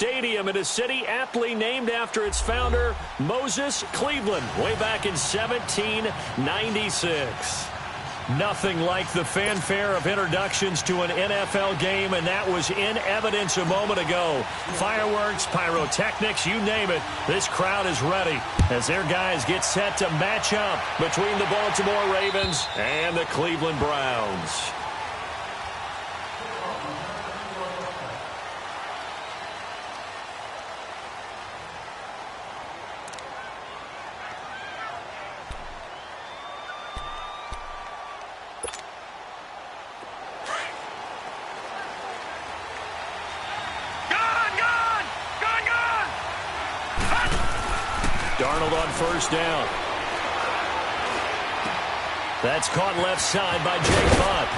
stadium in a city aptly named after its founder, Moses Cleveland, way back in 1796. Nothing like the fanfare of introductions to an NFL game, and that was in evidence a moment ago. Fireworks, pyrotechnics, you name it. This crowd is ready as their guys get set to match up between the Baltimore Ravens and the Cleveland Browns. Darnold on first down. That's caught left side by Jake Butt.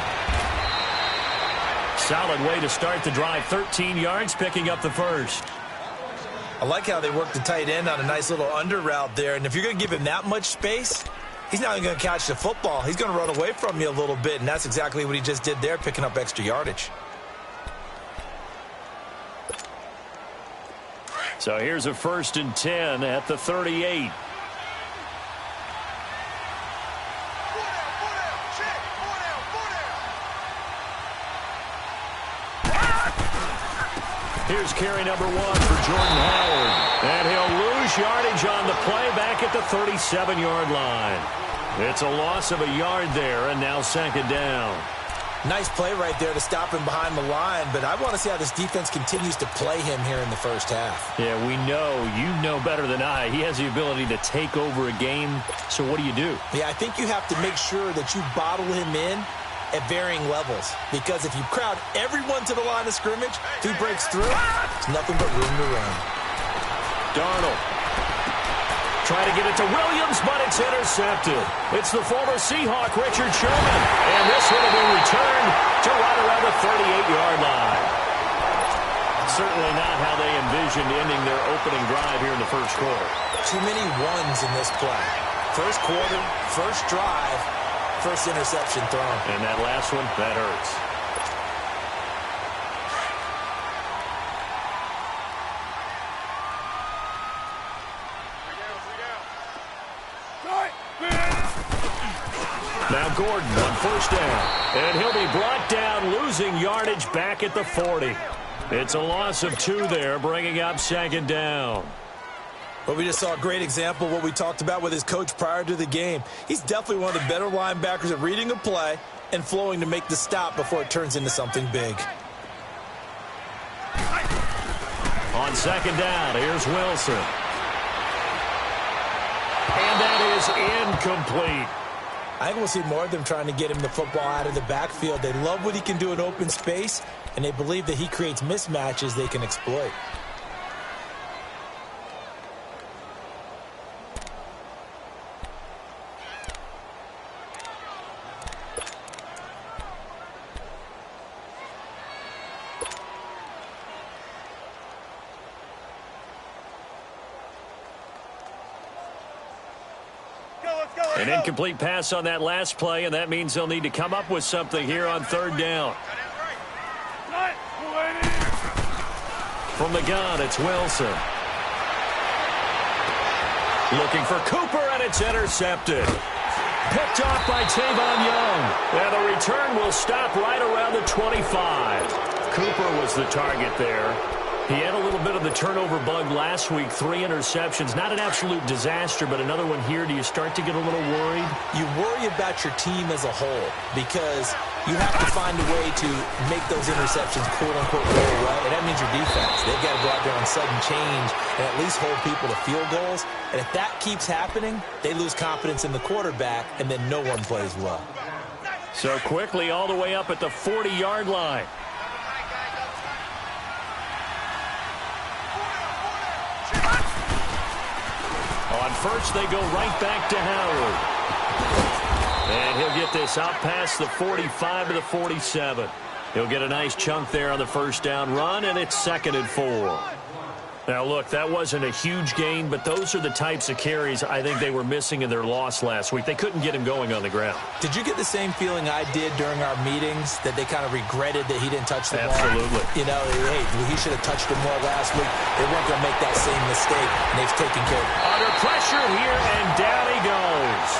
Solid way to start the drive. 13 yards, picking up the first. I like how they work the tight end on a nice little under route there. And if you're going to give him that much space, he's not even going to catch the football. He's going to run away from you a little bit, and that's exactly what he just did there, picking up extra yardage. So here's a 1st and 10 at the 38. Here's carry number 1 for Jordan Howard. And he'll lose yardage on the play back at the 37-yard line. It's a loss of a yard there, and now 2nd down. Nice play right there to stop him behind the line, but I want to see how this defense continues to play him here in the first half. Yeah, we know. You know better than I. He has the ability to take over a game, so what do you do? Yeah, I think you have to make sure that you bottle him in at varying levels, because if you crowd everyone to the line of scrimmage, if he breaks through, it's nothing but room to run. Darnold trying to get it to Williams, but it's intercepted. It's the former Seahawk, Richard Sherman. And this one will be returned to right around the 38-yard line. Certainly not how they envisioned ending their opening drive here in the first quarter. Too many ones in this play. First quarter, first drive, first interception thrown. And that last one, that hurts. Now Gordon on first down. And he'll be brought down, losing yardage back at the 40. It's a loss of 2 there, bringing up 2nd down. But we just saw a great example of what we talked about with his coach prior to the game. He's definitely one of the better linebackers at reading a play and flowing to make the stop before it turns into something big. On 2nd down, here's Wilson. And that is incomplete. I think we'll see more of them trying to get him the football out of the backfield. They love what he can do in open space, and they believe that he creates mismatches they can exploit. An incomplete pass on that last play, and that means they'll need to come up with something here on 3rd down. From the gun, it's Wilson. Looking for Cooper, and it's intercepted. Picked off by Tavon Young. And the return will stop right around the 25. Cooper was the target there. He had a little bit of the turnover bug last week, 3 interceptions. Not an absolute disaster, but another one here. Do you start to get a little worried? You worry about your team as a whole because you have to find a way to make those interceptions quote-unquote go away, and that means your defense. They've got to go out there on sudden change and at least hold people to field goals. And if that keeps happening, they lose confidence in the quarterback, and then no one plays well. So quickly all the way up at the 40-yard line. On first, they go right back to Howard. And he'll get this out past the 45 to the 47. He'll get a nice chunk there on the first down run, and it's 2nd and 4. Now, look, that wasn't a huge gain, but those are the types of carries I think they were missing in their loss last week. They couldn't get him going on the ground. Did you get the same feeling I did during our meetings, that they kind of regretted that he didn't touch the ball? Absolutely. You know, hey, he should have touched him more last week. They weren't going to make that same mistake, and they've taken care of it. Under pressure here, and down he goes.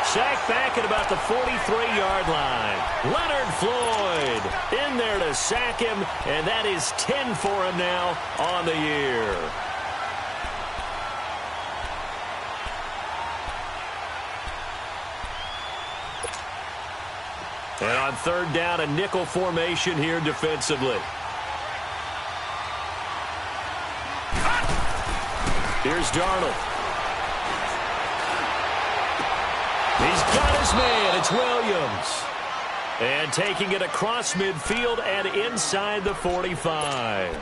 Sacked back at about the 43-yard line. Leonard Floyd in there to sack him, and that is 10 for him now on the year. And on third down, a nickel formation here defensively. Here's Darnold. He's got his man. It's Williams. And taking it across midfield and inside the 45.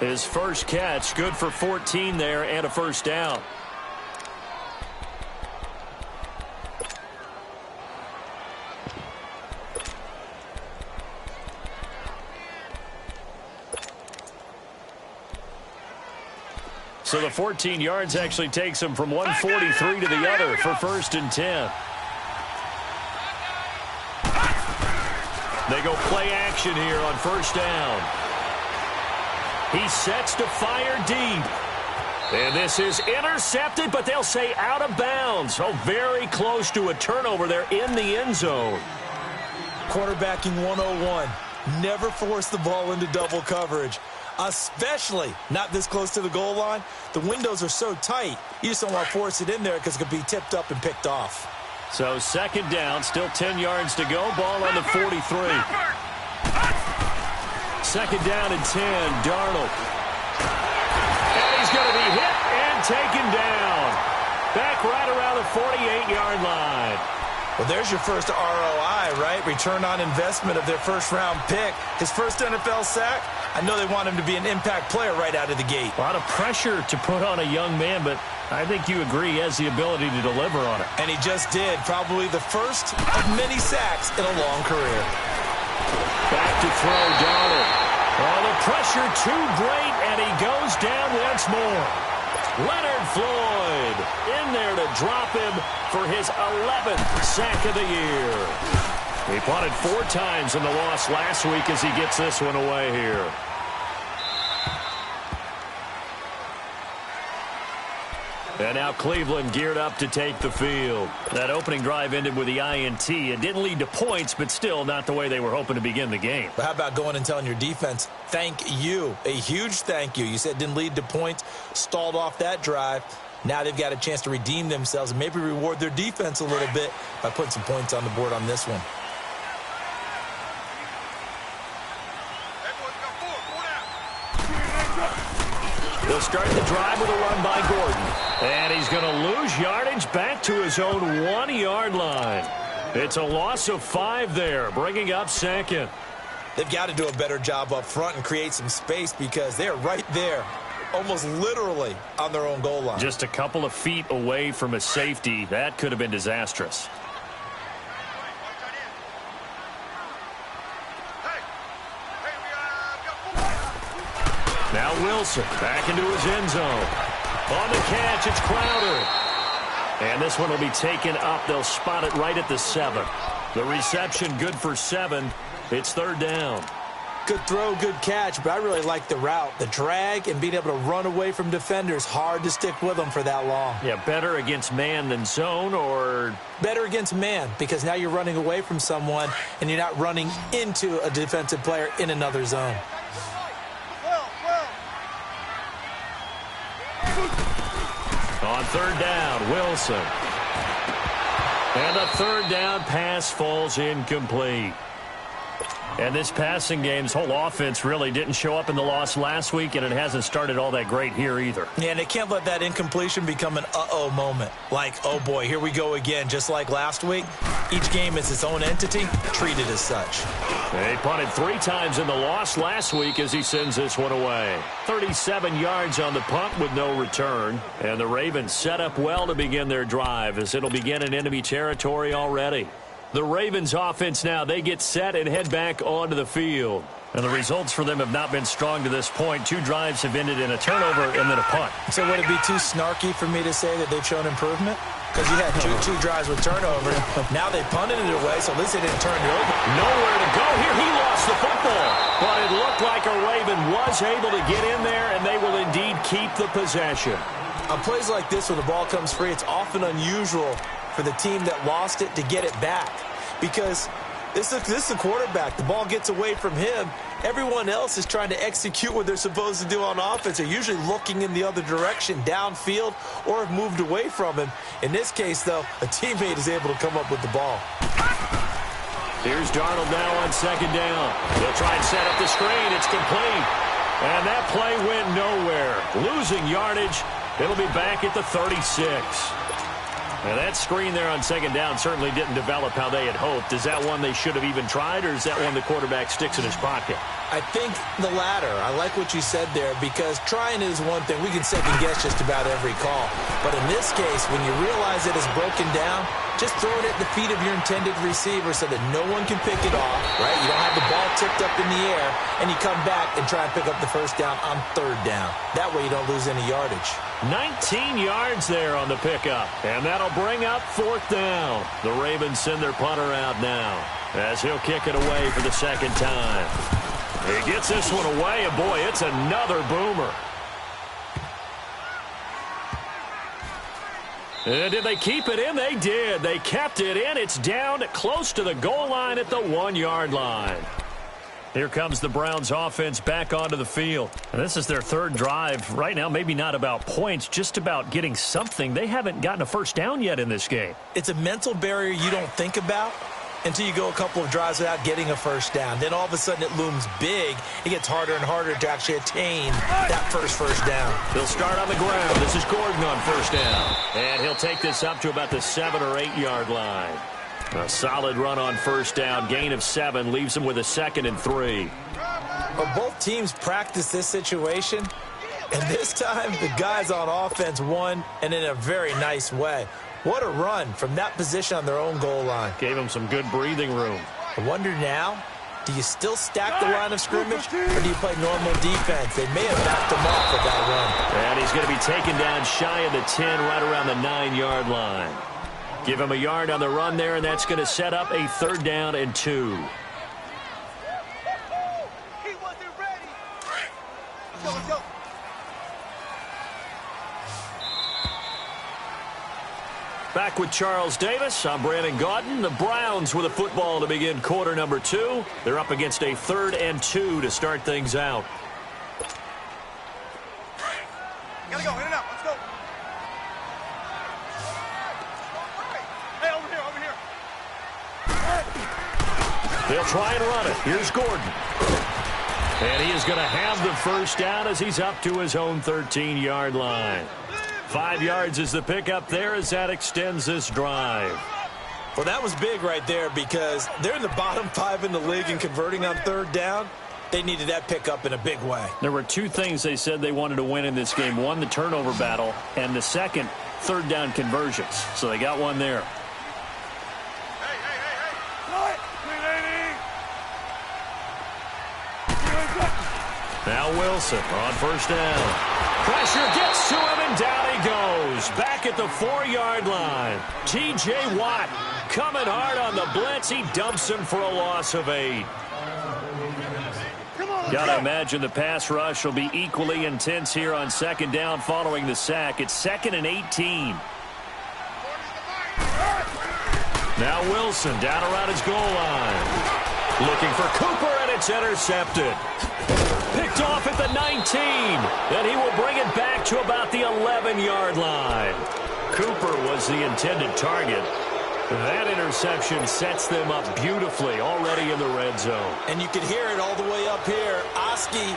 His first catch, good for 14 there and a first down. So the 14 yards actually takes him from 143 to the other for 1st and 10. They go play action here on 1st down. He sets to fire deep. And this is intercepted, but they'll say out of bounds. Oh, very close to a turnover there in the end zone. Quarterbacking 101. Never force the ball into double coverage, especially not this close to the goal line. The windows are so tight, you just don't want to force it in there because it could be tipped up and picked off. So 2nd down, still 10 yards to go. Ball on the 43. 2nd down and 10, Darnold. And he's going to be hit and taken down. Back right around the 48-yard line. Well, there's your first ROI, right? Return on investment of their first-round pick. His first NFL sack, I know they want him to be an impact player right out of the gate. A lot of pressure to put on a young man, but I think you agree he has the ability to deliver on it. And he just did. Probably the first of many sacks in a long career. Back to throw, Darnold. Oh, the pressure too great, and he goes down once more. Leonard Floyd in there to drop him for his 11th sack of the year. He punted 4 times in the loss last week as he gets this one away here. And now Cleveland geared up to take the field. That opening drive ended with the INT. It didn't lead to points, but still not the way they were hoping to begin the game. But how about going and telling your defense, thank you, a huge thank you. You said it didn't lead to points, stalled off that drive. Now they've got a chance to redeem themselves and maybe reward their defense a little bit by putting some points on the board on this one. They'll start the drive with a run by Gordon. And he's going to lose yardage back to his own 1-yard line. It's a loss of 5 there, bringing up 2nd. They've got to do a better job up front and create some space because they're right there, almost literally on their own goal line. Just a couple of feet away from a safety. That could have been disastrous. Now Wilson back into his end zone. On the catch, it's Crowder. And this one will be taken up. They'll spot it right at the 7. The reception good for 7. It's 3rd down. Good throw, good catch, but I really like the route. The drag and being able to run away from defenders, hard to stick with them for that long. Yeah, better against man than zone, or? Better against man, because now you're running away from someone and you're not running into a defensive player in another zone. On 3rd down, Wilson. And the 3rd down pass falls incomplete. And this passing game's whole offense really didn't show up in the loss last week, and it hasn't started all that great here either. Yeah, and they can't let that incompletion become an uh-oh moment. Like, oh boy, here we go again, just like last week. Each game is its own entity, treated as such. They punted 3 times in the loss last week as he sends this one away. 37 yards on the punt with no return. And the Ravens set up well to begin their drive as it'll begin in enemy territory already. The Ravens offense now, they get set and head back onto the field. And the results for them have not been strong to this point. 2 drives have ended in a turnover and then a punt. So would it be too snarky for me to say that they've shown improvement? Because you had two drives with turnover. Now they punted it away, so at least they didn't turn it over. Nowhere to go here. He lost the football. But it looked like a Raven was able to get in there, and they will indeed keep the possession. On plays like this, when the ball comes free, it's often unusual for the team that lost it to get it back. Because this is the quarterback. The ball gets away from him. Everyone else is trying to execute what they're supposed to do on offense. They're usually looking in the other direction, downfield, or have moved away from him. In this case, though, a teammate is able to come up with the ball. Here's Darnold now on second down. He'll try and set up the screen. It's complete. And that play went nowhere. Losing yardage. It'll be back at the 36. Now, that screen there on second down certainly didn't develop how they had hoped. Is that one they should have even tried, or is that one the quarterback sticks in his pocket? I think the latter. I like what you said there, because trying is one thing. We can second-guess just about every call. But in this case, when you realize it is broken down, just throw it at the feet of your intended receiver so that no one can pick it off, right? You don't have the ball tipped up in the air, and you come back and try and pick up the first down on third down. That way you don't lose any yardage. 19 yards there on the pickup, and that'll bring up fourth down. The Ravens send their punter out now as he'll kick it away for the second time. He gets this one away, and boy, it's another boomer. And did they keep it in? They did. They kept it in. It's down close to the goal line at the 1-yard line. Here comes the Browns offense back onto the field. And this is their third drive. Right now, maybe not about points, just about getting something. They haven't gotten a first down yet in this game. It's a mental barrier you don't think about until you go a couple of drives without getting a first down. Then all of a sudden it looms big. It gets harder and harder to actually attain that first down. He'll start on the ground. This is Gordon on first down. And he'll take this up to about the 7 or 8 yard line. A solid run on first down. Gain of 7 leaves him with a 2nd and 3. Well, both teams practice this situation. And this time the guys on offense won, and in a very nice way. What a run from that position on their own goal line. Gave him some good breathing room. I wonder now, do you still stack the line of scrimmage, or do you play normal defense? They may have backed him off with that run. And he's going to be taken down shy of the 10, right around the 9-yard line. Give him a yard on the run there, and that's going to set up a 3rd down and 2. He wasn't ready. Let's go. Back with Charles Davis. I'm Brandon Gaudin. The Browns with a football to begin quarter number 2. They're up against a 3rd and 2 to start things out. Gotta go, in and out, let's go. Hey, over here. They'll try and run it. Here's Gordon. And he is going to have the first down as he's up to his own 13-yard line. 5 yards is the pickup there as that extends this drive. Well, that was big right there, because they're in the bottom 5 in the league and converting on 3rd down. They needed that pickup in a big way. There were 2 things they said they wanted to win in this game. One, the turnover battle, and the second, 3rd down conversions. So they got one there. Now Wilson on first down. Pressure gets to him, and down he goes. Back at the 4-yard line. T.J. Watt coming hard on the blitz. He dumps him for a loss of 8. Gotta imagine the pass rush will be equally intense here on second down following the sack. It's 2nd and 18. Now Wilson down around his goal line. Looking for Cooper, and it's intercepted. Picked off at the 19. Then he will bring it back to about the 11-yard line. Cooper was the intended target. That interception sets them up beautifully already in the red zone. And you can hear it all the way up here. Oski,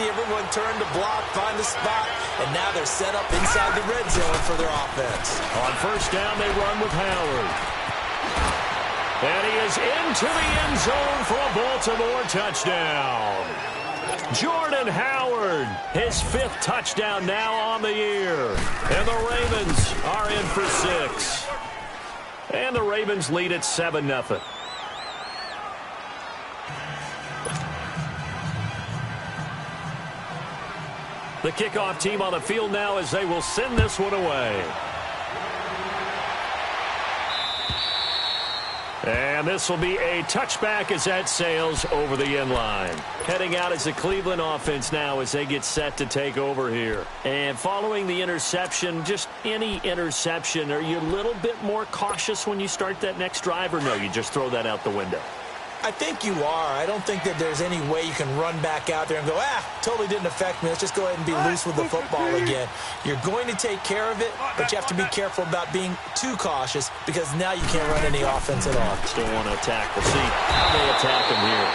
everyone turned to block, find the spot, and now they're set up inside the red zone for their offense. On first down, they run with Howard. And he is into the end zone for a Baltimore touchdown. Jordan Howard, his 5th touchdown now on the year. And the Ravens are in for 6. And the Ravens lead at 7-0. The kickoff team on the field now as they will send this one away. And this will be a touchback as that sails over the end line. Heading out is the Cleveland offense now as they get set to take over here. And following the interception, just any interception, are you a little bit more cautious when you start that next drive, or no, you just throw that out the window? I think you are. I don't think that there's any way you can run back out there and go, totally didn't affect me. Let's just go ahead and be loose with the football again. You're going to take care of it, but you have to be careful about being too cautious because now you can't run any offense at all. Still want to attack. We'll see how they attack him here.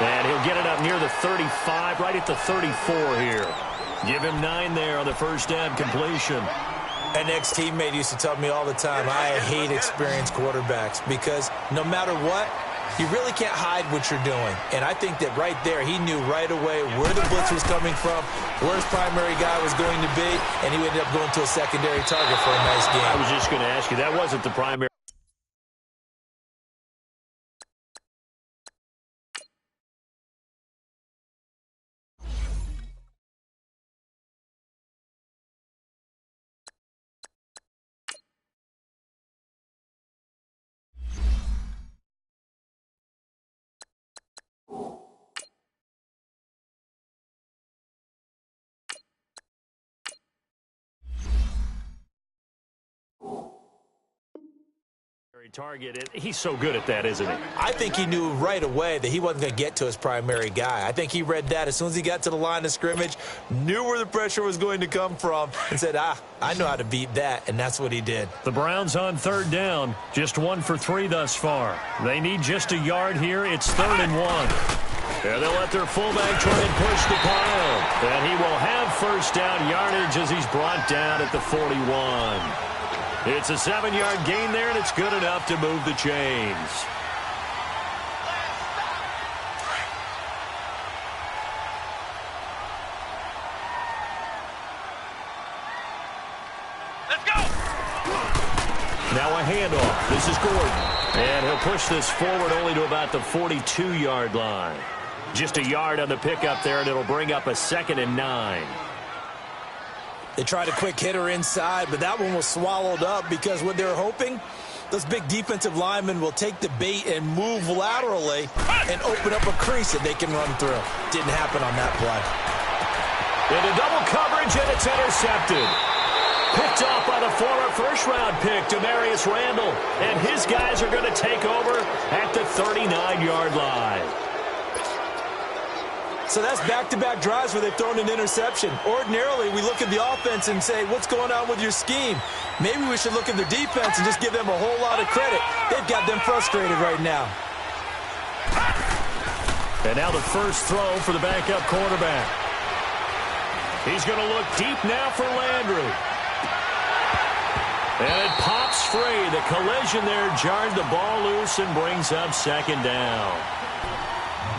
And he'll get it up near the 35, right at the 34 here. Give him 9 there on the first down completion. An ex-teammate used to tell me all the time, I hate experienced quarterbacks because no matter what, you really can't hide what you're doing. And I think that right there, he knew right away where the blitz was coming from, where his primary guy was going to be, and he ended up going to a secondary target for a nice game. I was just going to ask you, that wasn't the primary. Target. He's so good at that, isn't he? I think he knew right away that he wasn't going to get to his primary guy. I think he read that as soon as he got to the line of scrimmage, knew where the pressure was going to come from, and said, I know how to beat that, and that's what he did. The Browns on third down, just 1 for 3 thus far. They need just a yard here. It's 3rd and 1. And they'll let their fullback try and push the pile. And he will have first down yardage as he's brought down at the 41. It's a 7-yard gain there, and it's good enough to move the chains. Let's go! Now a handoff. This is Gordon. And he'll push this forward only to about the 42-yard line. Just a yard on the pickup there, and it'll bring up a 2nd and 9. They tried a quick hitter inside, but that one was swallowed up because what they're hoping, those big defensive linemen will take the bait and move laterally and open up a crease that they can run through. Didn't happen on that play. Into double coverage, and it's intercepted. Picked off by the former first-round pick, Demarius Randall. And his guys are going to take over at the 39-yard line. So that's back-to-back drives where they've thrown an interception. Ordinarily, we look at the offense and say, what's going on with your scheme? Maybe we should look at their defense and just give them a whole lot of credit. They've got them frustrated right now. And now the first throw for the backup quarterback. He's going to look deep now for Landry. And it pops free. The collision there jarred the ball loose and brings up 2nd down.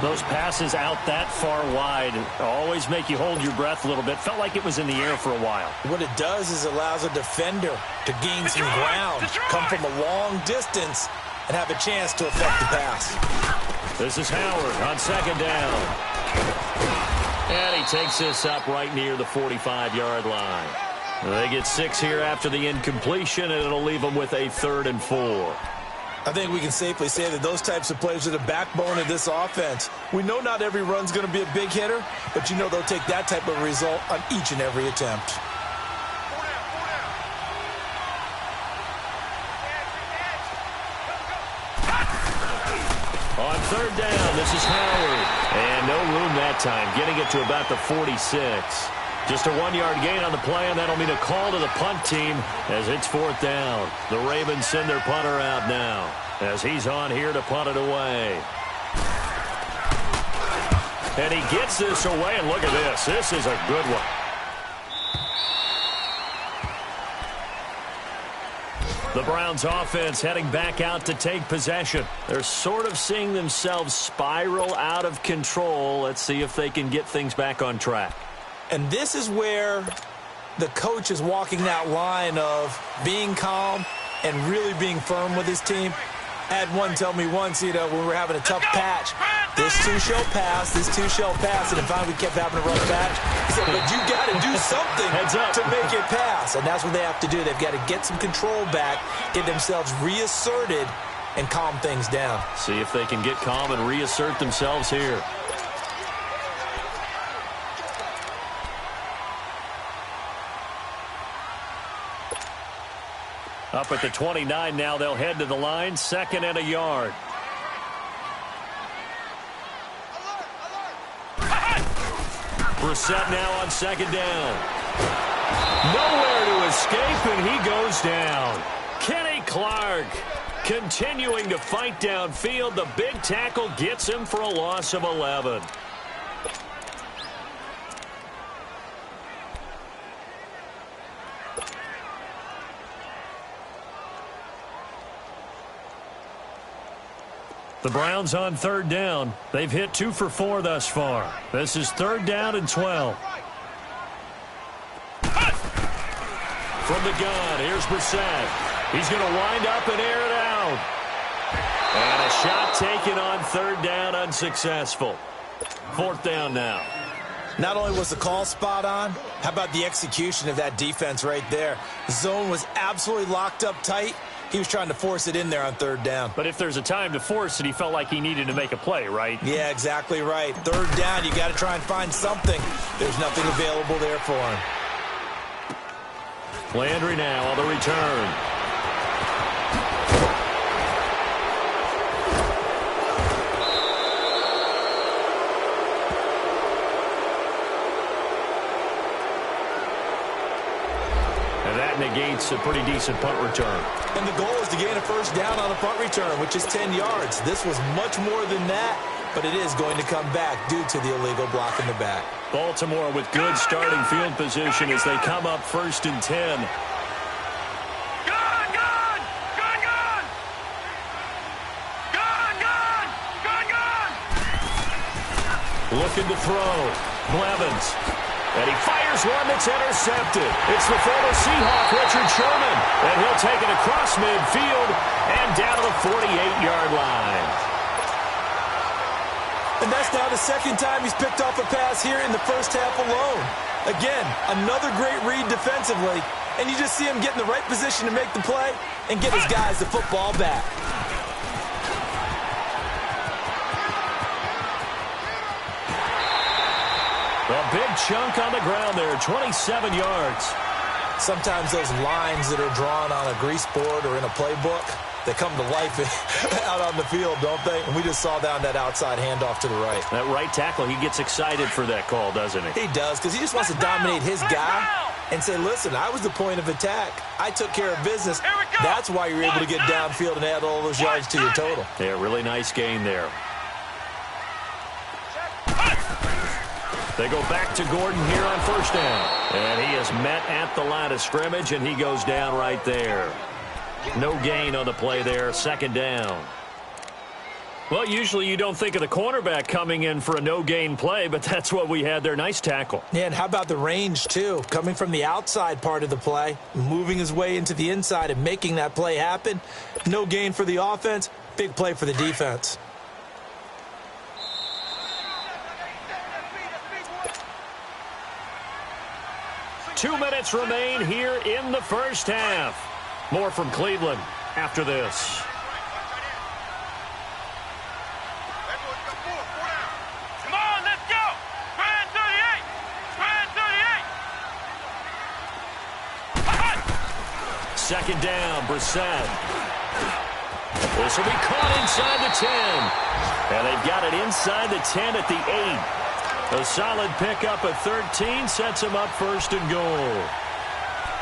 Those passes out that far wide always make you hold your breath a little bit. Felt like it was in the air for a while. What it does is allows a defender to gain some ground, come from a long distance, and have a chance to affect the pass. This is Howard on 2nd down. And he takes this up right near the 45-yard line. They get 6 here after the incompletion, and it'll leave them with a 3rd and 4. I think we can safely say that those types of plays are the backbone of this offense. We know not every run's going to be a big hitter, but you know they'll take that type of result on each and every attempt. On 3rd down, this is Howard. And no room that time, getting it to about the 46. Just a 1-yard gain on the play, and that'll mean a call to the punt team as it's 4th down. The Ravens send their punter out now as he's on here to punt it away. And he gets this away, and look at this. This is a good one. The Browns offense heading back out to take possession. They're sort of seeing themselves spiral out of control. Let's see if they can get things back on track. And this is where the coach is walking that line of being calm and really being firm with his team. I had one tell me once, when we were having a tough patch, this too shall pass, this too shall pass, and finally we kept having a rough patch. He said, but you got to do something to make it pass, and that's what they have to do. They've got to get some control back, get themselves reasserted, and calm things down. See if they can get calm and reassert themselves here. Up at the 29 now, they'll head to the line, 2nd and a yard. Brissett now on 2nd down. Nowhere to escape, and he goes down. Kenny Clark continuing to fight downfield. The big tackle gets him for a loss of 11. The Browns on 3rd down. They've hit 2 for 4 thus far. This is 3rd down and 12. From the gun, here's Brissett. He's going to wind up and air it out. And a shot taken on 3rd down, unsuccessful. 4th down now. Not only was the call spot on, how about the execution of that defense right there? The zone was absolutely locked up tight. He was trying to force it in there on 3rd down. But if there's a time to force it, he felt like he needed to make a play, right? Yeah, exactly right. 3rd down, you got to try and find something. There's nothing available there for him. Landry now on the return. And that negates a pretty decent punt return. And the goal is to gain a 1st down on a punt return, which is 10 yards. This was much more than that, but it is going to come back due to the illegal block in the back. Baltimore with good starting field position as they come up 1st and 10. Looking to throw. Blevins. And he fires one that's intercepted. It's the former Seahawk, Richard Sherman. And he'll take it across midfield and down to the 48-yard line. And that's now the 2nd time he's picked off a pass here in the 1st half alone. Again, another great read defensively. And you just see him get in the right position to make the play and get his guys the football back. A big chunk on the ground there, 27 yards. Sometimes those lines that are drawn on a grease board or in a playbook, they come to life out on the field, don't they? And we just saw down that outside handoff to the right. That right tackle, he gets excited for that call, doesn't he? He does, because he just wants to dominate his guy and say, listen, I was the point of attack. I took care of business. That's why you're able to get downfield and add all those yards to your total. Yeah, really nice gain there. They go back to Gordon here on 1st down. And he is met at the line of scrimmage, and he goes down right there. No gain on the play there, 2nd down. Well, usually you don't think of the cornerback coming in for a no-gain play, but that's what we had there. Nice tackle. Yeah, and how about the range, too? Coming from the outside part of the play, moving his way into the inside and making that play happen. No gain for the offense, big play for the defense. Two minutes remain here in the 1st half. More from Cleveland after this. Come on, let's go. Spread 38. Spread 38. 2nd down, Brissett. This will be caught inside the 10. And they've got it inside the 10 at the 8. A solid pickup at 13 sets him up 1st and goal.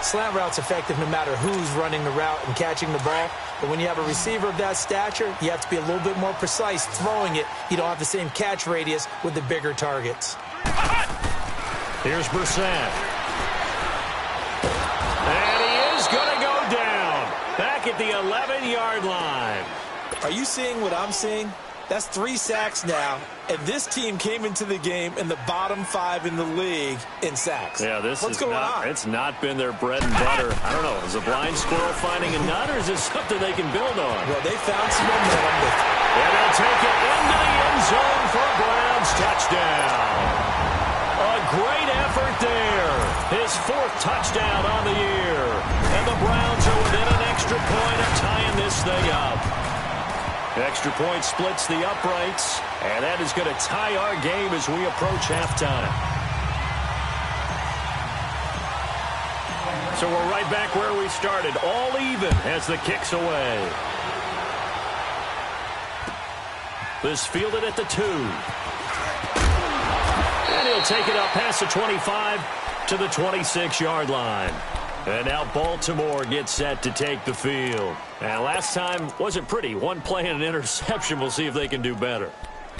Slant route's effective no matter who's running the route and catching the ball. But when you have a receiver of that stature, you have to be a little bit more precise throwing it. You don't have the same catch radius with the bigger targets. Here's Brissett. And he is going to go down. Back at the 11-yard line. Are you seeing what I'm seeing? That's 3 sacks now, and this team came into the game in the bottom 5 in the league in sacks. Yeah, What's going on? It's not been their bread and butter. I don't know. Is a blind squirrel finding a nut, or is this something they can build on? Well, they found some momentum. And they'll take it into the end zone for a Browns touchdown. A great effort there. His 4th touchdown on the year. And the Browns are within an extra point of tying this thing up. Extra point splits the uprights, and that is going to tie our game as we approach halftime. So we're right back where we started, all even as the kick's away. This fielded at the 2. And he'll take it up past the 25 to the 26-yard line. And now Baltimore gets set to take the field. And last time wasn't pretty. One play and an interception. We'll see if they can do better.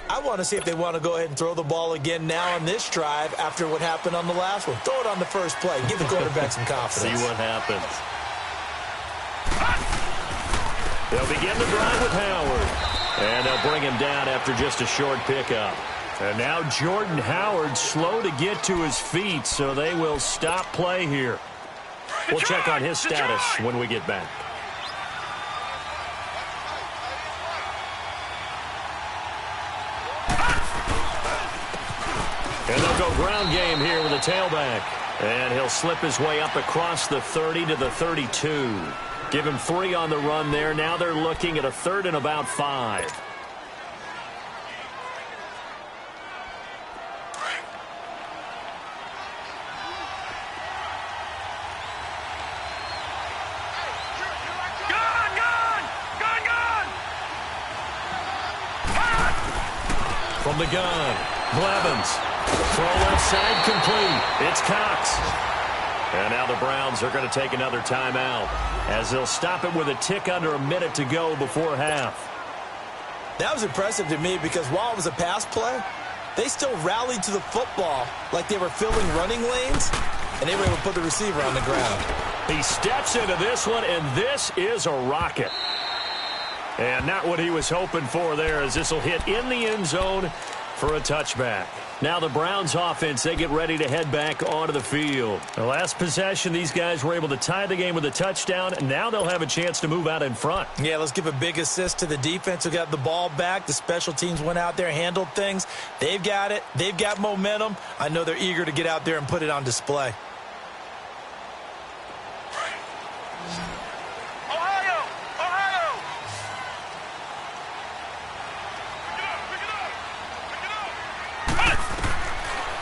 I want to see if they want to go ahead and throw the ball again now on this drive after what happened on the last one. Throw it on the first play. Give the quarterback some confidence. See what happens. They'll begin the drive with Howard. And they'll bring him down after just a short pickup. And now Jordan Howard slow to get to his feet, so they will stop play here. We'll check on his status when we get back. And they'll go ground game here with a tailback. And he'll slip his way up across the 30 to the 32. Give him 3 on the run there. Now they're looking at a 3rd and about 5. From the gun, Blevins. Throw left side complete. It's Cox. And now the Browns are going to take another timeout as they'll stop it with a tick under a minute to go before half. That was impressive to me because while it was a pass play, they still rallied to the football like they were filling running lanes, and they were able to put the receiver on the ground. He steps into this one, and this is a rocket. And not what he was hoping for there, as this will hit in the end zone for a touchback. Now the Browns offense, they get ready to head back onto the field. The last possession, these guys were able to tie the game with a touchdown, and now they'll have a chance to move out in front. Yeah, let's give a big assist to the defense who got the ball back. The special teams went out there, handled things. They've got it. They've got momentum. I know they're eager to get out there and put it on display.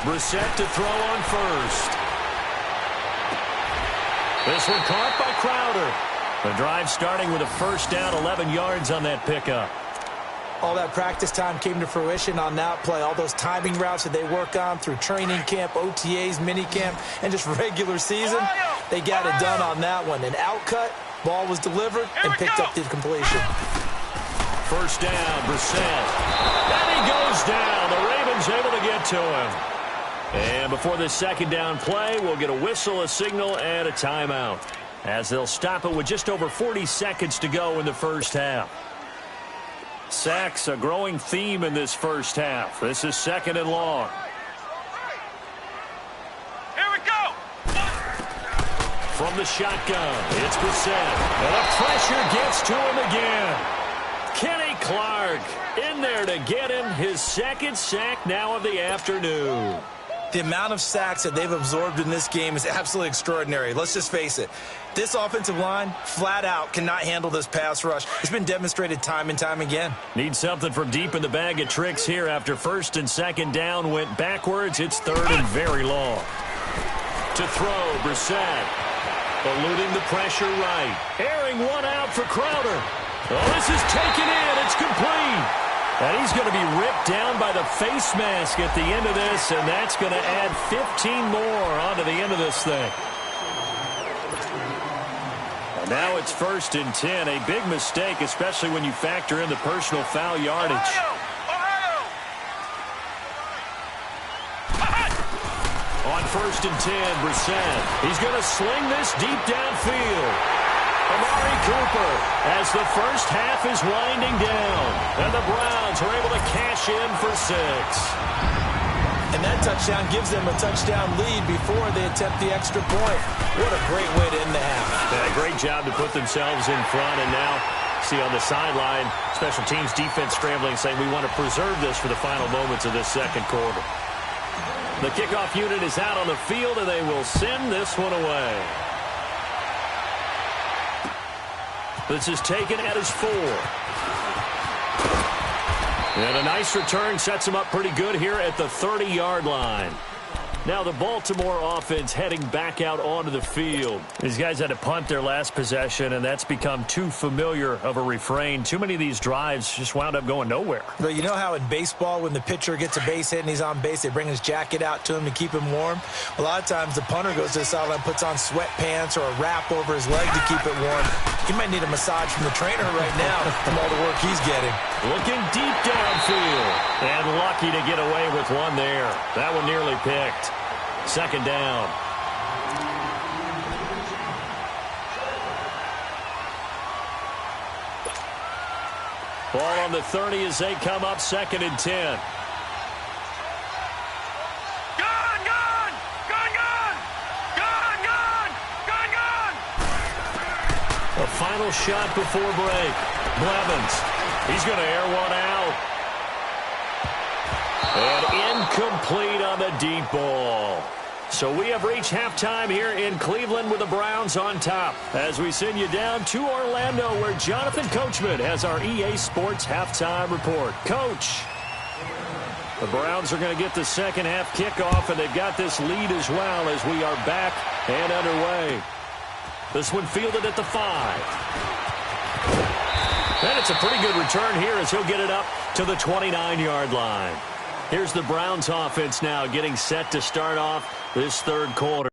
Brissett to throw on first. This one caught by Crowder. The drive starting with a first down, 11 yards on that pickup. All that practice time came to fruition on that play. All those timing routes that they work on through training camp, OTAs, minicamp, and just regular season, they got it done on that one. An outcut, ball was delivered, and picked up the completion. First down, Brissett. And he goes down. The Ravens able to get to him. And before this second down play, we'll get a whistle, a signal, and a timeout, as they'll stop it with just over 40 seconds to go in the first half. Sacks, a growing theme in this first half. This is 2nd and long. Here we go. From the shotgun, it's Brissett. And the pressure gets to him again. Kenny Clark in there to get him his 2nd sack now of the afternoon. The amount of sacks that they've absorbed in this game is absolutely extraordinary. Let's just face it. This offensive line, flat out, cannot handle this pass rush. It's been demonstrated time and time again. Need something from deep in the bag of tricks here after 1st and 2nd down went backwards. It's 3rd and very long. To throw, Brissett. Eluding the pressure right. Airing one out for Crowder. Oh, this is taken in. It's complete. And he's going to be ripped down by the face mask at the end of this, and that's going to add 15 more onto the end of this thing. And now it's 1st and 10. A big mistake, especially when you factor in the personal foul yardage. On 1st and 10, Brissett. He's going to sling this deep downfield. Amari Cooper as the first half is winding down. And the Browns are able to cash in for 6. And that touchdown gives them a touchdown lead before they attempt the extra point. What a great way to end the half. Yeah, great job to put themselves in front. And now, see on the sideline, special teams defense scrambling, saying we want to preserve this for the final moments of this second quarter. The kickoff unit is out on the field, and they will send this one away. This is taken at his 4. And a nice return sets him up pretty good here at the 30-yard line. Now the Baltimore offense heading back out onto the field. These guys had to punt their last possession, and that's become too familiar of a refrain. Too many of these drives just wound up going nowhere. But you know how in baseball, when the pitcher gets a base hit and he's on base, they bring his jacket out to him to keep him warm? A lot of times the punter goes to the sideline, puts on sweatpants or a wrap over his leg to keep it warm. He might need a massage from the trainer right now from all the work he's getting. Looking deep downfield. And lucky to get away with one there. That one nearly picked. Second down. Ball on the 30 as they come up 2nd and 10. A final shot before break. Blevins. He's going to air one out. And incomplete on the deep ball. So we have reached halftime here in Cleveland with the Browns on top. As we send you down to Orlando, where Jonathan Coachman has our EA Sports halftime report. Coach, the Browns are going to get the second half kickoff, and they've got this lead as well as we are back and underway. This one fielded at the 5. And it's a pretty good return here as he'll get it up to the 29-yard line. Here's the Browns offense now getting set to start off this third quarter.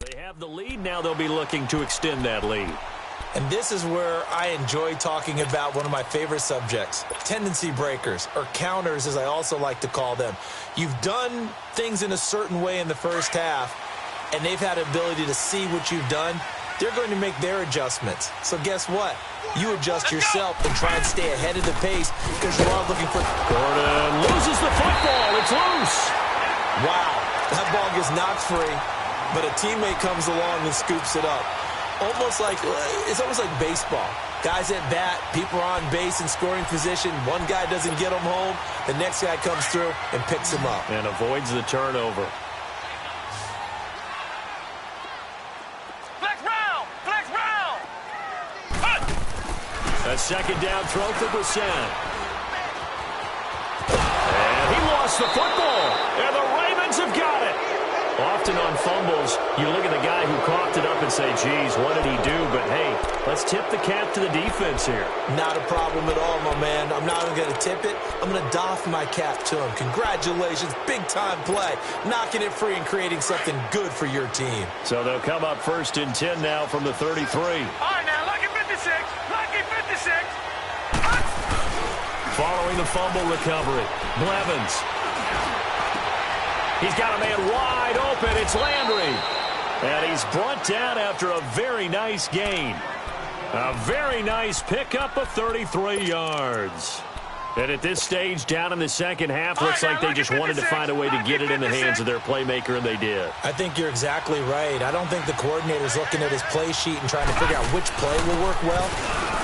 They have the lead. Now they'll be looking to extend that lead. And this is where I enjoy talking about one of my favorite subjects, tendency breakers, or counters as I also like to call them. You've done things in a certain way in the first half, and they've had ability to see what you've done. They're going to make their adjustments. So guess what? You adjust yourself and try and stay ahead of the pace because you're all looking for... Gordon loses the football. It's loose. Wow. That ball gets knocked free, but a teammate comes along and scoops it up. It's almost like baseball. Guys at bat, people are on base in scoring position. One guy doesn't get him home. The next guy comes through and picks him up. And avoids the turnover. Flex round! Flex round! A second down throw for Brissett. And he lost the football. And the Ravens have got it. Often on fumbles, you look at the guy who coughed it up and say, geez, what did he do? But, hey, let's tip the cap to the defense here. Not a problem at all, my man. I'm not even going to tip it. I'm going to doff my cap to him. Congratulations. Big-time play. Knocking it free and creating something good for your team. So they'll come up 1st and 10 now from the 33. All right, now, lucky 56. Lucky 56. Following the fumble recovery, Blevins. He's got a man wide open. It's Landry. And he's brought down after a very nice gain. A very nice pickup of 33 yards. And at this stage, down in the second half, looks like they just wanted to find a way to get it in the hands of their playmaker, and they did. I think you're exactly right. I don't think the coordinator's looking at his play sheet and trying to figure out which play will work well.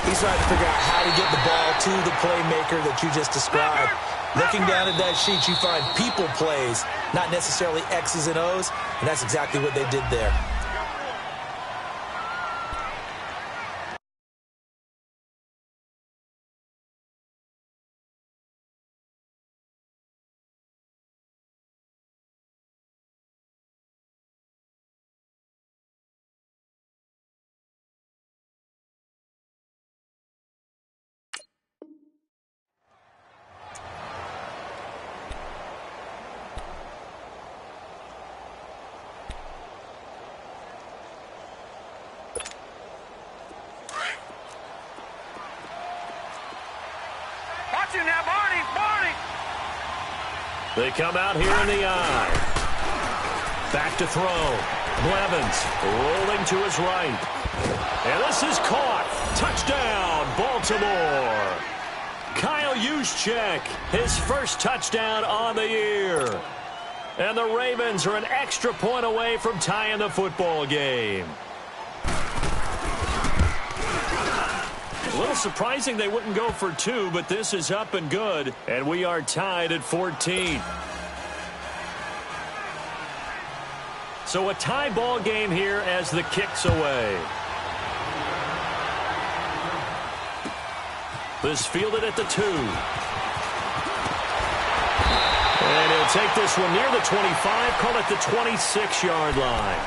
He's trying to figure out how to get the ball to the playmaker that you just described. Looking down at that sheet, you find people plays, not necessarily X's and O's, and that's exactly what they did there. They come out here in the eye. Back to throw. Blevins rolling to his right. And this is caught. Touchdown, Baltimore. Kyle Juszczyk, his first touchdown on the year. And the Ravens are an extra point away from tying the football game. A little surprising they wouldn't go for two, but this is up and good, and we are tied at 14. So a tie ball game here as the kick's away. This fielded at the 2. And he'll take this one near the 25, call it the 26-yard line.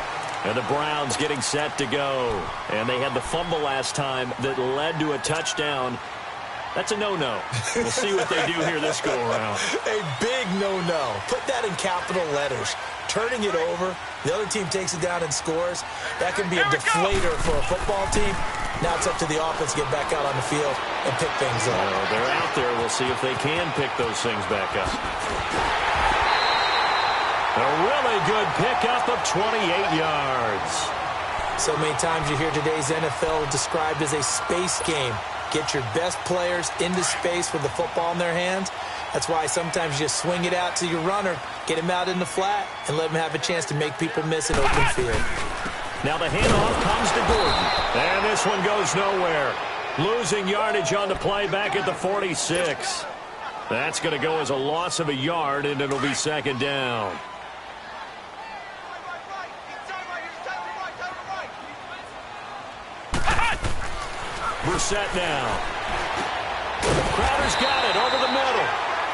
And the Browns getting set to go. And they had the fumble last time that led to a touchdown. That's a no-no. We'll see what they do here this go-around. A big no-no. Put that in capital letters. Turning it over, the other team takes it down and scores. That can be a deflator for a football team. Now it's up to the offense to get back out on the field and pick things up. Well, they're out there. We'll see if they can pick those things back up. A really good pickup of 28 yards. So many times you hear today's NFL described as a space game. Get your best players into space with the football in their hands. That's why sometimes you just swing it out to your runner, get him out in the flat, and let him have a chance to make people miss an open field. Now the handoff comes to Gordon. And this one goes nowhere. Losing yardage on the play back at the 46. That's going to go as a loss of a yard, and it'll be second down. Brissett now. Crowder's got it over the middle.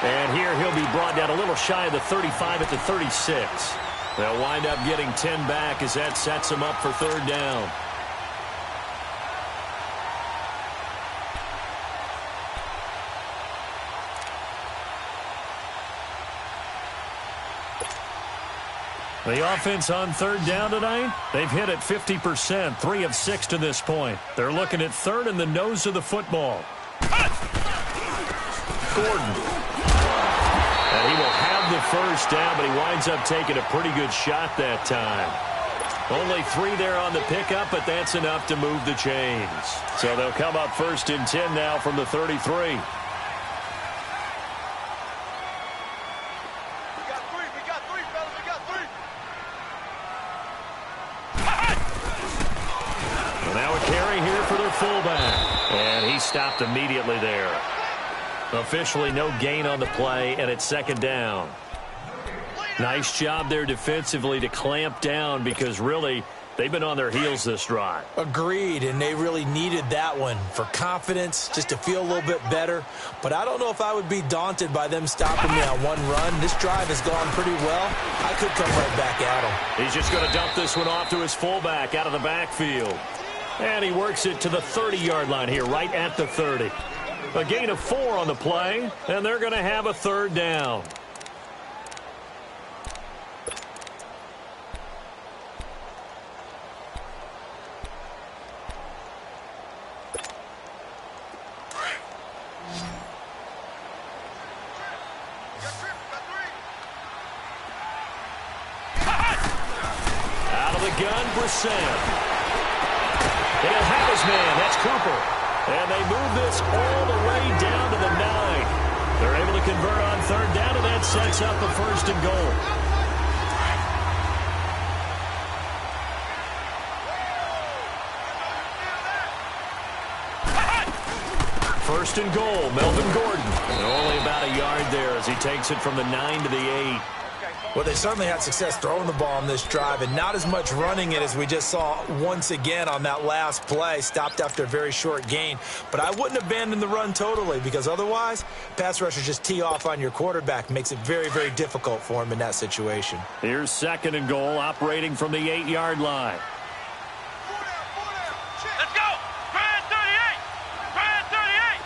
And here he'll be brought down a little shy of the 35 at the 36. They'll wind up getting 10 back as that sets them up for third down. The offense on third down tonight, they've hit it 50%, 3 of 6 to this point. They're looking at third in the nose of the football. Gordon. And he will have the first down, but he winds up taking a pretty good shot that time. Only 3 there on the pickup, but that's enough to move the chains. So they'll come up first and 10 now from the 33. Fullback. And he stopped immediately there. Officially no gain on the play, and it's second down. Nice job there defensively to clamp down because really they've been on their heels this drive. Agreed, and they really needed that one for confidence, just to feel a little bit better. But I don't know if I would be daunted by them stopping me on one run. This drive has gone pretty well. I could come right back at him. He's just going to dump this one off to his fullback out of the backfield. And he works it to the 30-yard line here, right at the 30. A gain of 4 on the play, and they're going to have a third down. Out of the gun, Brissett. He'll have his man. That's Cooper. And they move this all the way down to the 9. They're able to convert on third down, and that sets up a first and goal. First and goal, Melvin Gordon. And only about a yard there as he takes it from the 9 to the 8. Well, they certainly had success throwing the ball on this drive, and not as much running it as we just saw once again on that last play. Stopped after a very short gain. But I wouldn't abandon the run totally, because otherwise, pass rushers just tee off on your quarterback. Makes it very, very difficult for him in that situation. Here's second and goal, operating from the 8-yard line. Let's go! Brand 38! Brand 38!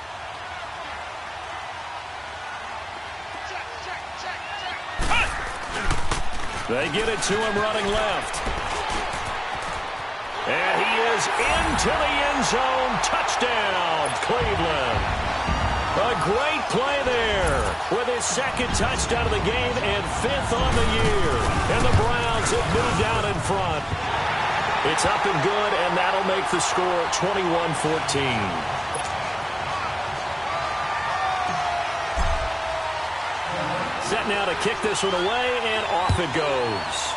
They get it to him running left. And he is into the end zone. Touchdown, Cleveland. A great play there with his second touchdown of the game and 5th on the year. And the Browns have moved out in front. It's up and good, and that'll make the score 21-14. Set now to kick this one away, and off it goes.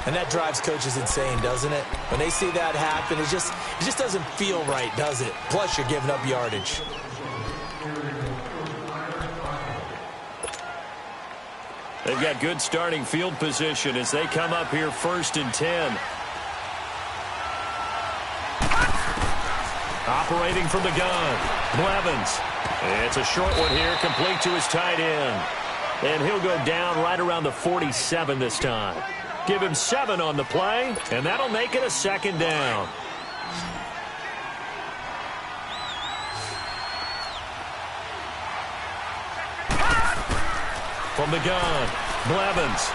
And that drives coaches insane, doesn't it? When they see that happen, it just doesn't feel right, does it? Plus, you're giving up yardage. They've got good starting field position as they come up here 1st and 10. Operating from the gun, Blevins. It's a short one here, complete to his tight end. And he'll go down right around the 47 this time. Give him 7 on the play, and that'll make it a 2nd down. From the gun, Blevins.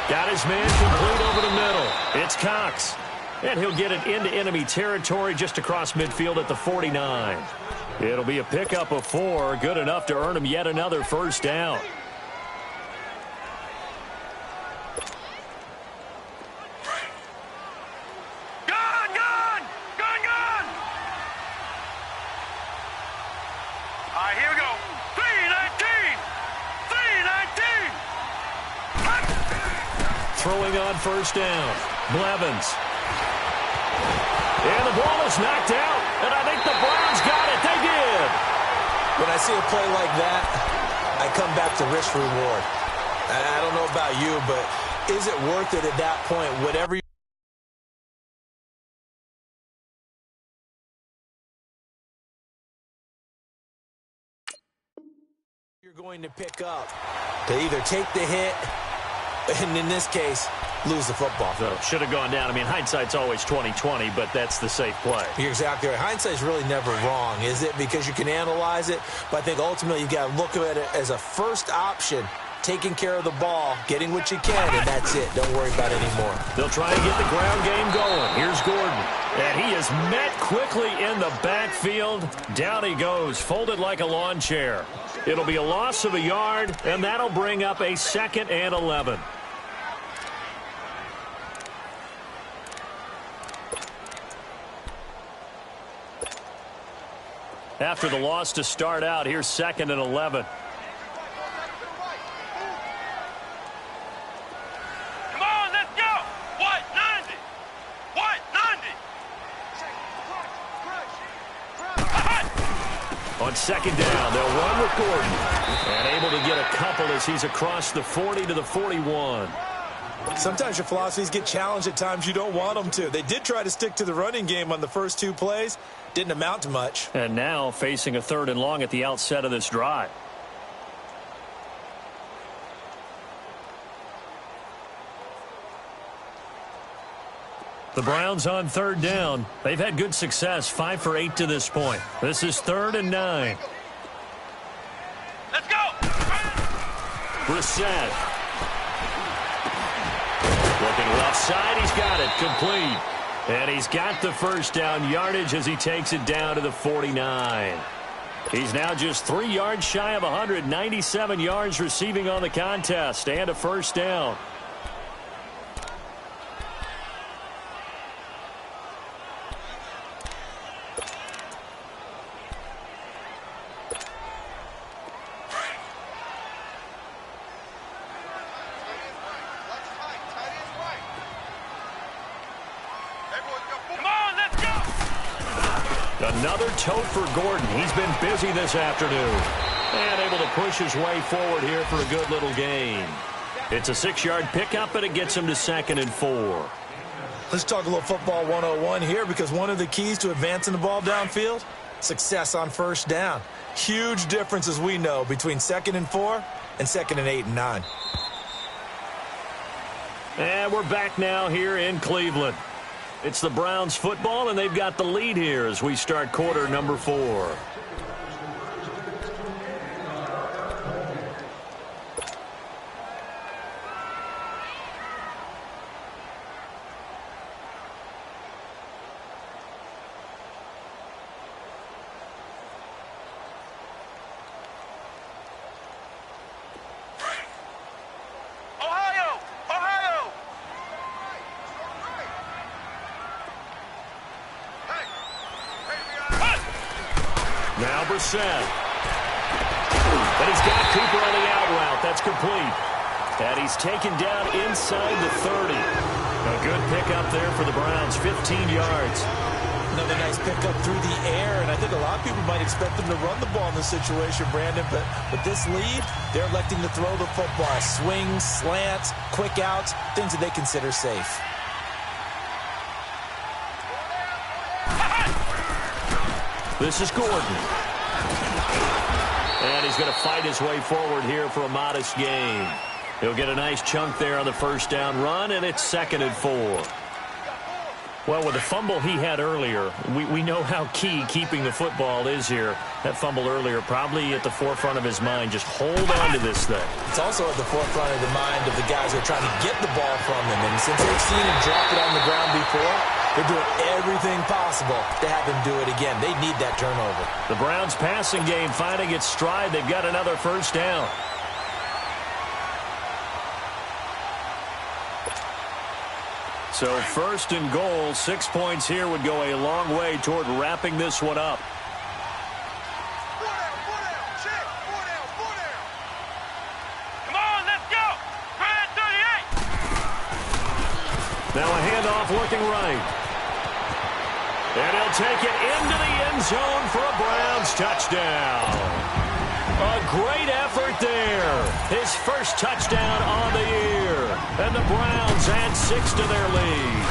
Got his man complete over the middle. It's Cox. And he'll get it into enemy territory just across midfield at the 49. It'll be a pickup of 4, good enough to earn him yet another 1st down. Here we go. 319. 319. Throwing on 1st down. Blevins. And the ball is knocked out. And I think the Browns got it. They did. When I see a play like that, I come back to risk reward. I don't know about you, but is it worth it at that point? Whatever you're going to pick up to either take the hit, and in this case, lose the football. So should have gone down. I mean, hindsight's always 20/20, but that's the safe play. You're exactly right. Hindsight's really never wrong, is it? Because you can analyze it, but I think ultimately you've got to look at it as a first option, taking care of the ball, getting what you can, and that's it. Don't worry about it anymore. They'll try and get the ground game going. Here's Gordon. And he is met quickly in the backfield. Down he goes, folded like a lawn chair. It'll be a loss of a yard, and that'll bring up a 2nd and 11. After the loss to start out, here's 2nd and 11. Come on, let's go. What? 90. What? 90. On 2nd down, they'll run with Gordon. And able to get a couple as he's across the 40 to the 41. Sometimes your philosophies get challenged at times you don't want them to. They did try to stick to the running game on the first 2 plays. Didn't amount to much. And now facing a 3rd and long at the outset of this drive. The Browns on 3rd down. They've had good success, 5 for 8 to this point. This is 3rd and 9. Let's go. Brissett. Looking left side, he's got it, complete. And he's got the 1st down yardage as he takes it down to the 49. He's now just 3 yards shy of 197 yards receiving on the contest and a 1st down. Another tote for Gordon. He's been busy this afternoon. And able to push his way forward here for a good little gain. It's a 6-yard pickup, and it gets him to 2nd and 4. Let's talk a little football 101 here, because one of the keys to advancing the ball downfield, success on 1st down. Huge difference, as we know, between 2nd and 4 and 2nd and 8 and 9. And we're back now here in Cleveland. It's the Browns football, and they've got the lead here as we start quarter number 4. Now Brissett. And he's got Cooper on the out route. That's complete. And he's taken down inside the 30. A good pickup there for the Browns, 15 yards. Another nice pickup through the air, and I think a lot of people might expect them to run the ball in this situation, Brandon, but with this lead, they're electing to throw the football. Swings, slants, quick outs, things that they consider safe. This is Gordon. And he's going to fight his way forward here for a modest gain. He'll get a nice chunk there on the first down run, and it's 2nd and 4. Well, with the fumble he had earlier, we know how key keeping the football is here. That fumble earlier probably at the forefront of his mind. Just hold on to this thing. It's also at the forefront of the mind of the guys who are trying to get the ball from him. And since they've seen him drop it on the ground before, they're doing everything possible to have him do it again. They need that turnover. The Browns' passing game finding its stride. They've got another first down. So 1st and goal, 6 points here would go a long way toward wrapping this one up. Come on, let's go. Spread 38. Now a handoff looking right. And he'll take it into the end zone for a Browns touchdown. A great effort there. His first touchdown on the year. And the Browns add 6 to their lead.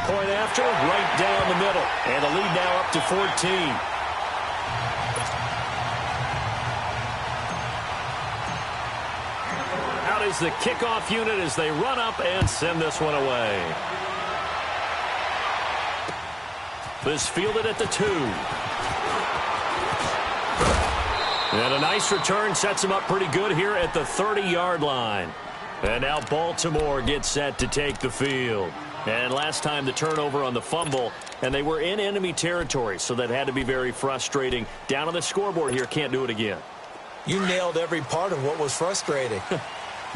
Point after, right down the middle. And the lead now up to 14. Out is the kickoff unit as they run up and send this one away. This fielded at the 2. And a nice return sets him up pretty good here at the 30-yard line. And now Baltimore gets set to take the field. And last time the turnover on the fumble, and they were in enemy territory, so that had to be very frustrating. Down on the scoreboard here, can't do it again. You nailed every part of what was frustrating.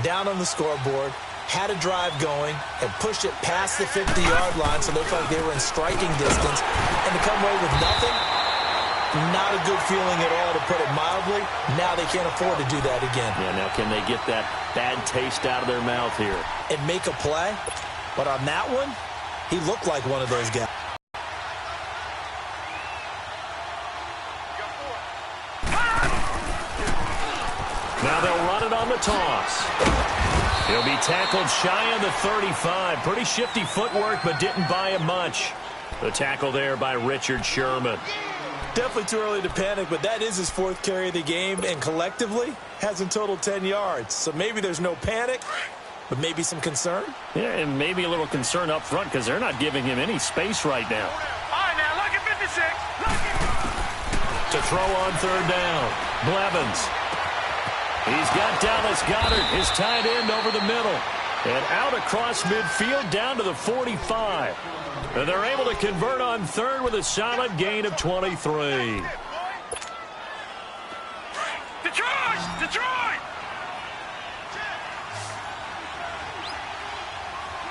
Down on the scoreboard, had a drive going, had pushed it past the 50-yard line, so it looked like they were in striking distance, and to come away with nothing, not a good feeling at all, to put it mildly. Now they can't afford to do that again. Yeah, now can they get that bad taste out of their mouth here? And make a play? But on that one, he looked like one of those guys. Now they'll run it on the toss. He'll be tackled shy of the 35. Pretty shifty footwork, but didn't buy him much. The tackle there by Richard Sherman. Definitely too early to panic, but that is his 4th carry of the game, and collectively has in total 10 yards. So maybe there's no panic, but maybe some concern. Yeah, and maybe a little concern up front because they're not giving him any space right now. All right, now, look at 56. To throw on 3rd down, Blevins. He's got Dallas Goedert, his tight end, over the middle. And out across midfield down to the 45. And they're able to convert on 3rd with a solid gain of 23. Detroit! Detroit!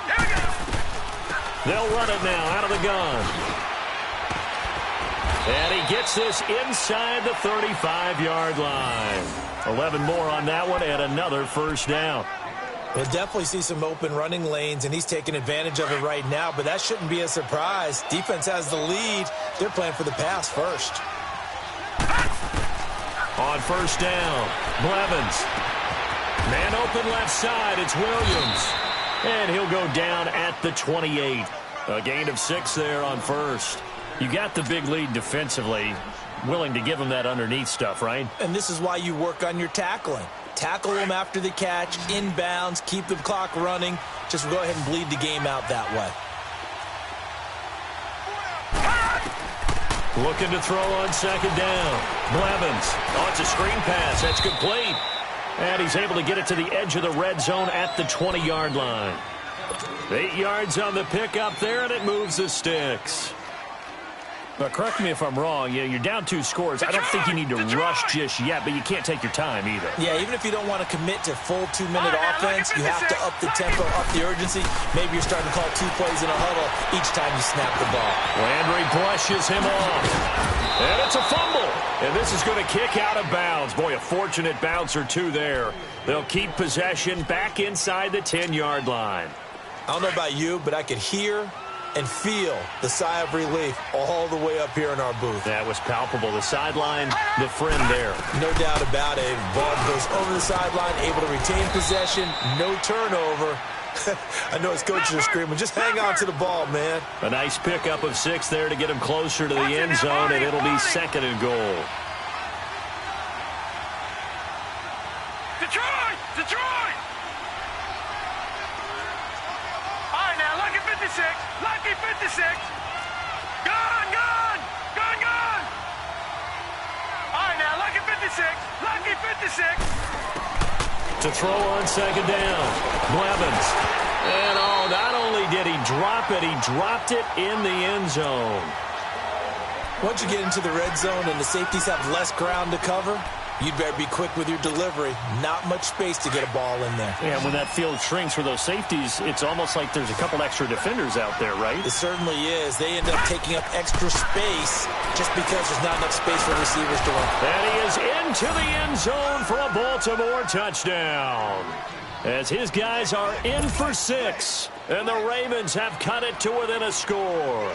Here we go. They'll run it now out of the gun. And he gets this inside the 35-yard line. 11 more on that one and another first down. We'll definitely see some open running lanes, and he's taking advantage of it right now, but that shouldn't be a surprise. Defense has the lead. They're playing for the pass first. On first down, Blevins. Man open left side, it's Williams. And he'll go down at the 28. A gain of 6 there on first. You got the big lead defensively. Willing to give him that underneath stuff, right? And this is why you work on your tackling. Tackle them after the catch, inbounds, keep the clock running. Just go ahead and bleed the game out that way. Looking to throw on 2nd down. Blevins. Oh, it's a screen pass. That's complete. And he's able to get it to the edge of the red zone at the 20-yard line. 8 yards on the pickup there, and it moves the sticks. But correct me if I'm wrong, you're down 2 scores. I don't think you need to rush just yet, but you can't take your time either. Yeah, even if you don't want to commit to full 2-minute offense, you have to up the tempo, up the urgency. Maybe you're starting to call 2 plays in a huddle each time you snap the ball. Landry brushes him off. And it's a fumble. And this is going to kick out of bounds. Boy, a fortunate bounce or 2 there. They'll keep possession back inside the 10-yard line. I don't know about you, but I could hear and feel the sigh of relief all the way up here in our booth. That was palpable. The sideline, the friend there. No doubt about it. Ball goes over the sideline, able to retain possession, no turnover. I know his coaches are screaming, just hang on to the ball, man. A nice pickup of 6 there to get him closer to the end zone, and it'll be 2nd and goal. Detroit! Detroit! All right, now, lucky 56. Lucky 56. Gone, gone! Gone, gone! All right, now, lucky 56. Lucky 56. To throw on 2nd down. Blevins. And not only did he drop it, he dropped it in the end zone. Once you get into the red zone and the safeties have less ground to cover, you'd better be quick with your delivery. Not much space to get a ball in there. Yeah, when that field shrinks for those safeties, it's almost like there's a couple extra defenders out there, right? It certainly is. They end up taking up extra space just because there's not enough space for receivers to run. And he is into the end zone for a Baltimore touchdown. As his guys are in for 6, and the Ravens have cut it to within a score.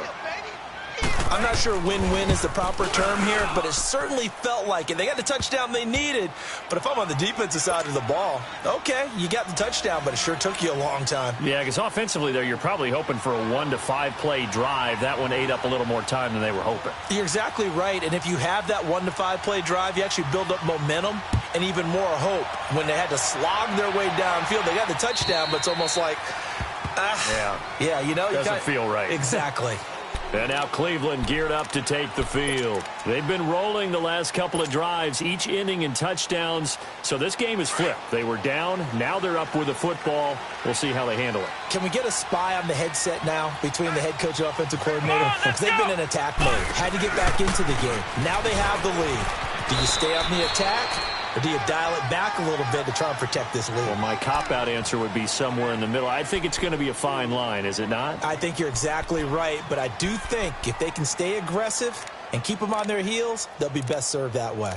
I'm not sure win-win is the proper term here, but it certainly felt like it. They got the touchdown they needed, but if I'm on the defensive side of the ball, okay, you got the touchdown, but it sure took you a long time. Yeah, because offensively there, you're probably hoping for a 1 to 5 play drive. That one ate up a little more time than they were hoping. You're exactly right, and if you have that 1 to 5 play drive, you actually build up momentum and even more hope. When they had to slog their way downfield, they got the touchdown, but it's almost like, yeah, you know, doesn't feel right. Exactly. And now Cleveland geared up to take the field. They've been rolling the last couple of drives, each ending in touchdowns. So this game is flipped. They were down. Now they're up with the football. We'll see how they handle it. Can we get a spy on the headset now between the head coach and offensive coordinator? Because they've been in attack mode. Had to get back into the game. Now they have the lead. Do you stay on the attack? Or do you dial it back a little bit to try and protect this lead? Well, my cop-out answer would be somewhere in the middle. I think it's going to be a fine line, is it not? I think you're exactly right, but I do think if they can stay aggressive and keep them on their heels, they'll be best served that way.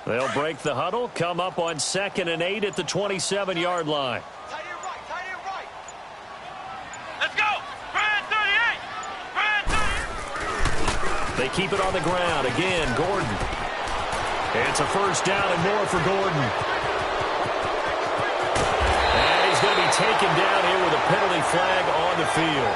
They'll break the huddle, come up on 2nd and 8 at the 27-yard line. Tight end right, tight end right. Let's go! Brand 38! Brand 38! They keep it on the ground. Again, Gordon. It's a 1st down and more for Gordon. And he's going to be taken down here with a penalty flag on the field.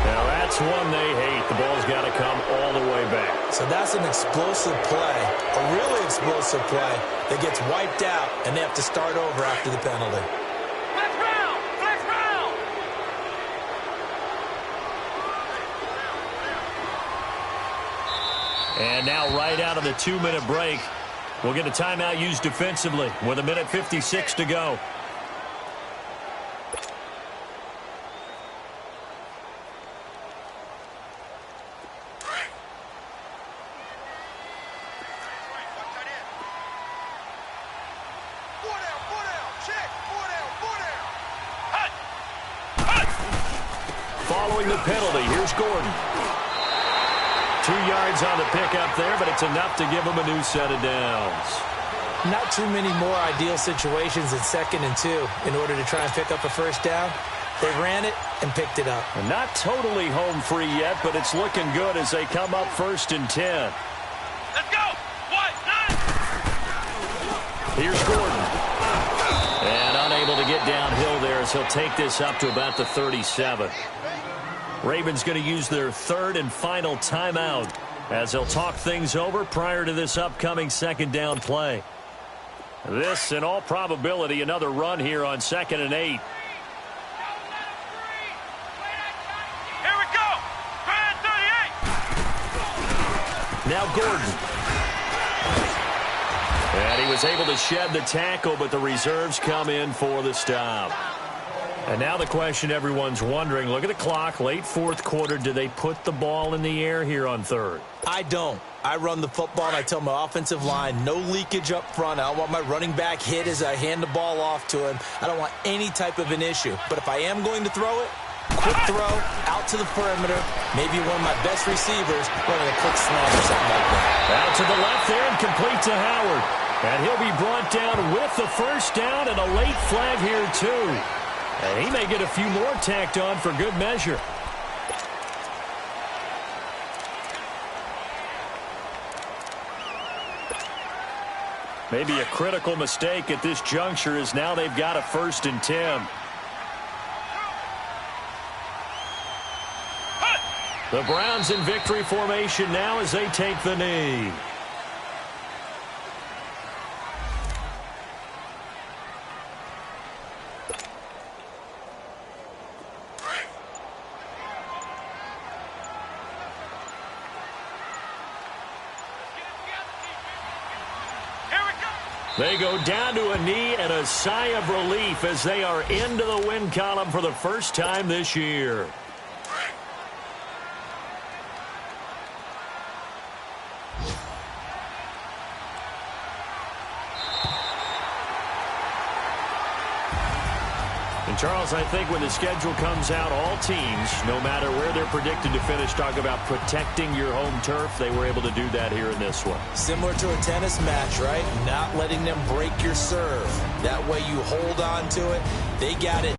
Now that's one they hate. The ball's got to come all the way back. So that's an explosive play, a really explosive play that gets wiped out, and they have to start over after the penalty. Flex round! Flex round! And now right out of the 2-minute break, we'll get a timeout used defensively with 1:56 to go. Following the penalty, here's Gordon. 2 yards on the pickup there, but it's enough to give him a new set of downs. Not too many more ideal situations in 2nd and 2 in order to try and pick up a 1st down. They ran it and picked it up. And not totally home free yet, but it's looking good as they come up 1st and 10. Let's go! What? None! Here's Gordon. And unable to get downhill there as he'll take this up to about the 37. Ravens going to use their 3rd and final timeout as they'll talk things over prior to this upcoming 2nd down play. This, in all probability, another run here on 2nd and 8. Here we go! Brand 38! Now Gordon. And he was able to shed the tackle, but the reserves come in for the stop. And now the question everyone's wondering, look at the clock, late fourth quarter, do they put the ball in the air here on third? I don't. I run the football, and I tell my offensive line, no leakage up front. I don't want my running back hit as I hand the ball off to him. I don't want any type of an issue. But if I am going to throw it, quick throw, out to the perimeter, maybe one of my best receivers running a quick slant or something like that. Out to the left there and complete to Howard. And he'll be brought down with the first down and a late flag here, too. And he may get a few more tacked on for good measure. Maybe a critical mistake at this juncture as now they've got a 1st and 10. The Browns in victory formation now as they take the knee. They go down to a knee and a sigh of relief as they are into the win column for the first time this year. And Charles, I think when the schedule comes out, all teams, no matter where they're predicted to finish, talk about protecting your home turf. They were able to do that here in this one. Similar to a tennis match, right? Not letting them break your serve. That way you hold on to it. They got it.